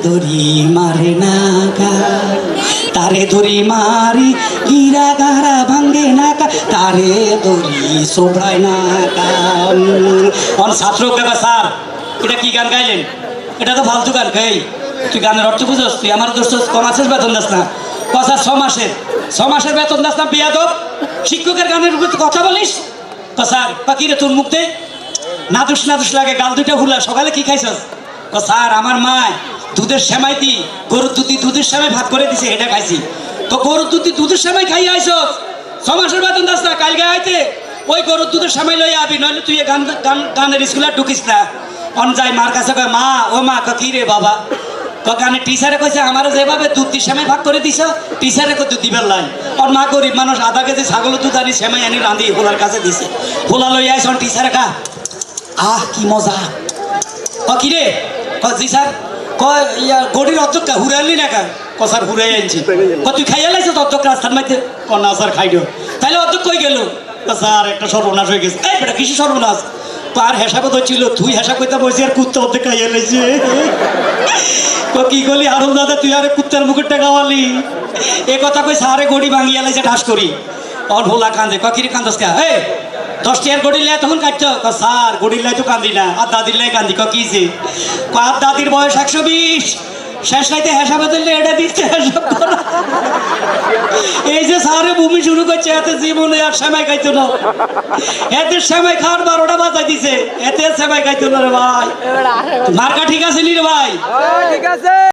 ধরি মারে না গান তারে ধরি মারি গিরা গারা ভাঙ্গে না তারে ধরি শোভ্রায় না গান অন ছাত্র ব্যাপার স্যার এটা কি গান গাইলেন? এটা তো ফালতু গান গাই। তুই গানের অর্থ বুঝোস? তুই আমার দোষ কমাসের বেতন দাস না কথা ছ মাসের বেতন দাস না বিয়াদব শিক্ষকের গানের উপর কথা বলিস স্যার কি রে তোর মুখ দে নাদুস লাগে গাল দুইটা হুলা সকালে কি খাইছস? স্যার আমার মা দুধের সেমাই দি গরুর দুধের সেমাই ভাগ করে দিছে এটা খাইছি। তো গরুর দুধের সেমাই খাই আইসস 6 মাসের বেতন দাস না কালকে আইতে ওই গরুর দুধের সেমাই লই আবি নইলে তুই গানের স্কুলে ঢুকিস না। অন যাই মার কাছে কয় মা ও মা কি রে বাবা গানের টিচারে কইছে আমার যেভাবে দুধ সেমাই ভাগ করে দিছ টিচারে কই দুধ দিবার লাই ওর মা গরিব মানুষ আধা কেজি ছাগলের দুধ আনি সেমাই আনি রাঁধি হোলার কাছে দিছে হোলা লই আইস টিচারে কা আহ কি মজা কি রে জি স্যার কয় ইয়া গড়ির অধ্যক্ষ হুরালি না কার কসার হুরাই আনছি তুই খাইয়া লাইছ তো অধ্যক্ষ রাস্তার মাইতে না স্যার খাইল তাইলে অধ্যক্ষ কই গেল স্যার একটা সর্বনাশ হয়ে গেছে এই বেটা কিসে সর্বনাশ আর হেসা কথা ছিল তুই হেসা কইতা বসে আর কুত্তা অধ্যক্ষ খাইয়া লাইছে কি করলি আরল দাদা তুই আরে কুত্তার মুখের টাকা খাওয়ালি এ কথা কই সারে গড়ি ভাঙিয়া লাইছে ঠাস করি অন ভোলা কান্দে কিরে কান্দস কা এই 10 টিয়ার গড়ি লাই তখন কাটছ স্যার গড়ি লাই তো কান্দি না আর দাদির লাই কান্দি কিছে আর দাদির বয়স 120 শেষ রাইতে হেসা বদললে এটা দিচ্ছে এই যে সারে ভূমি শুরু করছে এতে জীবনে আর সেমাই খাইতো না এতে সেমাই খাওয়ার 12টা বাজাই দিছে এতে সেমাই খাইতো না রে ভাই মার্কা ঠিক আছে নি রে ভাই? ঠিক আছে।